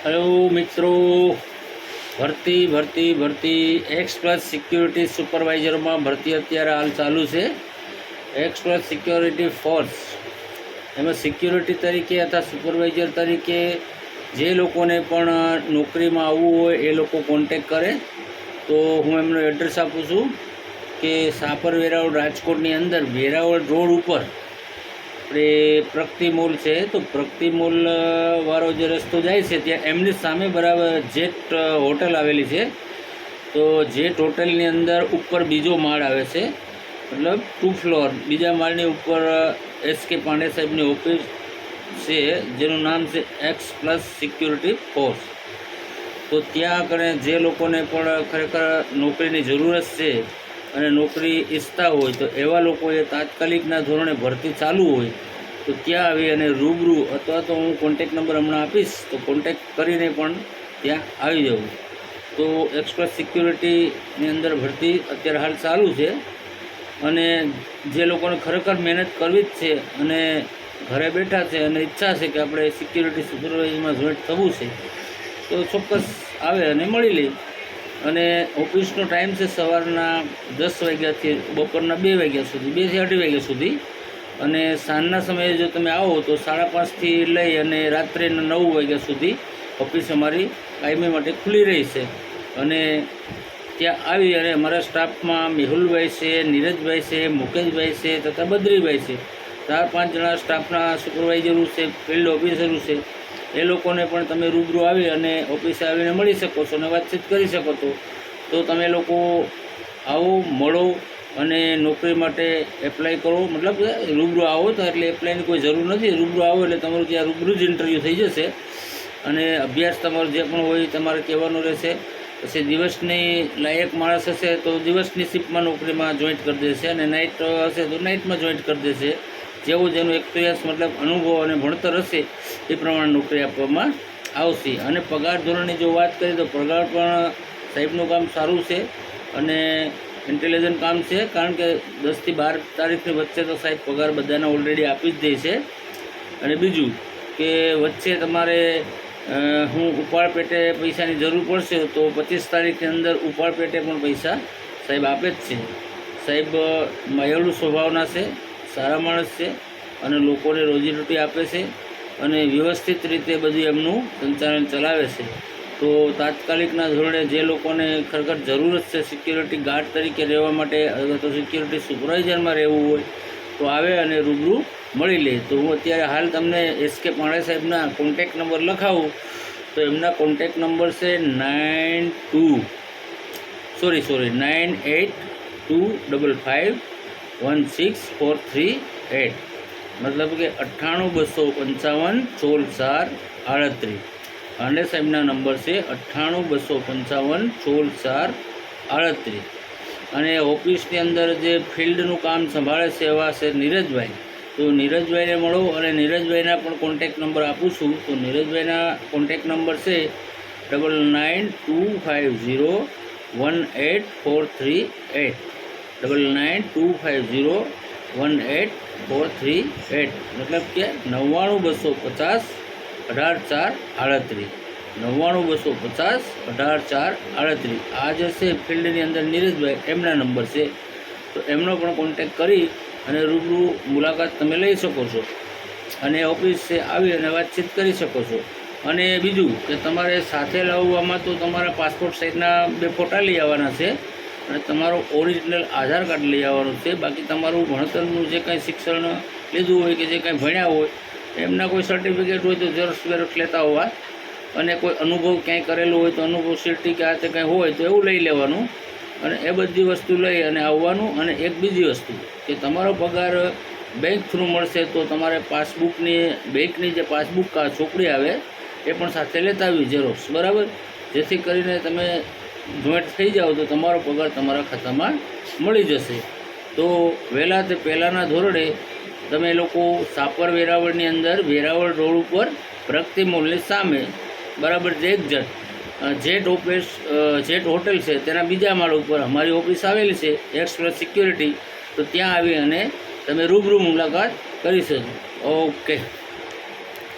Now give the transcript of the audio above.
Hello મિત્રો, ભરતી ભરતી ભરતી એક્સ પ્લસ સિક્યુરિટી સુપરવાઇઝરમાં ભરતી અત્યારે હાલ ચાલુ છે. એક્સ પ્લસ સિક્યોરિટી ફોર્સ એમાં સિક્યુરિટી તરીકે અથવા સુપરવાઇઝર તરીકે જે લોકોને પણ નોકરીમાં આવવું હોય એ લોકો કોન્ટેક કરે. તો હું એમનો એડ્રેસ આપું છું કે સાપર વેરાવળ રાજકોટની અંદર વેરાવળ રોડ ઉપર આપણે પ્રગતિ મોલ છે. તો પ્રગતિ મોલ વાળો જે રસ્તો જાય છે ત્યાં એમની સામે બરાબર જેટ હોટલ આવેલી છે. તો જેટ હોટલની અંદર ઉપર બીજો માળ આવે છે, મતલબ 2 ફ્લોર. બીજા માળની ઉપર એસ.કે. પાંડે સાહેબની ઓફિસ છે જેનું નામ છે એક્સ પ્લસ સિક્યુરિટી ફોર્સ. તો ત્યાં આગળ જે લોકોને પણ ખરેખર નોકરીની જરૂરત છે અને નોકરી ઈચ્છતા હોય તો એવા લોકોએ તાત્કાલિકના ધોરણે ભરતી ચાલુ હોય તો ત્યાં આવી અને રૂબરૂ અથવા તો હું કોન્ટેક નંબર હમણાં આપીશ તો કોન્ટેક કરીને પણ ત્યાં આવી જવું. તો એક્સપ્રેસ સિક્યુરિટીની અંદર ભરતી અત્યારે હાલ ચાલુ છે અને જે લોકોને ખરેખર મહેનત કરવી જ છે અને ઘરે બેઠા છે અને ઈચ્છા છે કે આપણે સિક્યુરિટી સુપરવાઇઝરમાં જોઈન્ટ થવું છે તો ચોક્કસ આવે અને મળી લે. અને ઓફિસનો ટાઈમ છે સવારના 10 વાગ્યાથી બપોરના 2 વાગ્યા સુધી, 2 થી 8 વાગ્યા સુધી. અને સાંજના સમયે જો તમે આવો તો 5:30થી લઈ અને રાત્રેના 9 વાગ્યા સુધી ઓફિસ અમારી કાયમી માટે ખુલ્લી રહી છે. અને ત્યાં આવી અને અમારા સ્ટાફમાં મેહુલભાઈ છે, નીરજભાઈ છે, મુકેશભાઈ છે તથા બદ્રીભાઈ છે, 4-5 જણા સ્ટાફના સુપરવાઇઝરો છે, ફિલ્ડ ઓફિસરો છે. એ લોકોને પણ તમે રૂબરૂ આવી અને ઓફિસે આવીને મળી શકો છો અને વાતચીત કરી શકો છો. તો તમે લોકો આવો, મળો અને નોકરી માટે એપ્લાય કરો. મતલબ રૂબરૂ આવો તો એટલે એપ્લાયની કોઈ જરૂર નથી. રૂબરૂ આવો એટલે તમારું ત્યાં રૂબરૂ જ ઇન્ટરવ્યૂ થઈ જશે અને અભ્યાસ તમારો જે પણ હોય તમારે કહેવાનું રહેશે. પછી દિવસની લાયક માણસ હશે તો દિવસની શિફ્ટમાં નોકરીમાં જોઈન્ટ કરી દેશે અને નાઇટ હશે તો નાઇટમાં જોઈન્ટ કરી દેશે. જેવું જેનું એક્સપિરિયન્સ મતલબ અનુભવ અને ભણતર હશે એ પ્રમાણે નોકરી આપવામાં આવશે. અને પગાર ધોરણની જો વાત કરીએ તો પગાર પણ સાહેબનું કામ સારું છે અને ઇન્ટેલિજન્ટ કામ છે, કારણ કે 10 થી 12 તારીખની વચ્ચે તો સાહેબ પગાર બધાને ઓલરેડી આપી જ દે છે. અને બીજું કે વચ્ચે તમારે હું ઉપાડ પેટે પૈસાની જરૂર પડશે તો 25 તારીખની અંદર ઉપાડ પેટે પણ પૈસા સાહેબ આપે જ છે. સાહેબ માયાળુ સ્વભાવના છે, સારા માણસ છે અને લોકોને રોજીરોટી આપે છે અને વ્યવસ્થિત રીતે બધું એમનું સંચાલન ચલાવે છે. તો તાત્કાલિકના ધોરણે જે લોકોને ખરેખર જરૂરત છે સિક્યુરિટી ગાર્ડ તરીકે રહેવા માટે અથવા તો સિક્યુરિટી સુપરવાઇઝરમાં રહેવું હોય તો આવે અને રૂબરૂ મળી લે. તો હું અત્યારે હાલ તમને એસ.કે. પાંડે સાહેબના કોન્ટેક નંબર લખાવું તો એમના કોન્ટેક નંબર છે 9825516438, મતલબ કે 9825516438. પાંડે સાહેબના નંબર છે 9825516438. અને ઓફિસની અંદર જે ફિલ્ડનું કામ સંભાળે છે એવા છે નીરજભાઈ. તો નીરજભાઈને મળો અને નીરજભાઈના પણ કોન્ટેક નંબર આપું છું. તો નીરજભાઈના કોન્ટેક નંબર છે 9925018438, 9925018438, મતલબ કે 992550 18438, 992550 18438. આ જે છે ફિલ્ડની અંદર નીરજભાઈ એમના નંબર છે. તો એમનો પણ કોન્ટેક કરી અને રૂબરૂ મુલાકાત તમે લઈ શકો છો અને ઓફિસે આવી અને વાતચીત કરી શકો છો. અને બીજું કે તમારે સાથે લાવવામાં તો તમારા પાસપોર્ટ સાઇઝના 2 ફોટા લઈ આવવાના છે અને તમારો ઓરિજિનલ આધાર કાર્ડ લઈ આવવાનું છે. બાકી તમારું ભણતરનું જે કાંઈ શિક્ષણ લીધું હોય કે જે કાંઈ ભણ્યા હોય એમના કોઈ સર્ટિફિકેટ હોય તો ઝેરોક્ષ લેતા હોવા અને કોઈ અનુભવ ક્યાંય કરેલો હોય તો અનુભવ સીટી કે આ તે કાંઈ હોય તો એવું લઈ લેવાનું અને એ બધી વસ્તુ લઈ અને આવવાનું. અને એક બીજી વસ્તુ કે તમારો પગાર બેંક થ્રુ મળશે તો તમારે પાસબુકની બેંકની જે પાસબુક ચોપડી આવે એ પણ સાથે લેતા આવી ઝેરોક્ષ, બરાબર, જેથી કરીને તમે જોઈન્ટ થઈ જાઓ તો તમારો પગાર તમારા ખાતામાં મળી જશે. તો વહેલા તે પહેલાંના ધોરણે તમે લોકો સાપર વેરાવળની અંદર વેરાવળ રોડ ઉપર પ્રગતિ મોલની સામે બરાબર જેટ હોટેલ છે તેના બીજા માળ ઉપર અમારી ઓફિસ આવેલી છે એક્સપ્રેસ સિક્યુરિટી. તો ત્યાં આવી અને તમે રૂબરૂ મુલાકાત કરી શકો. ઓકે.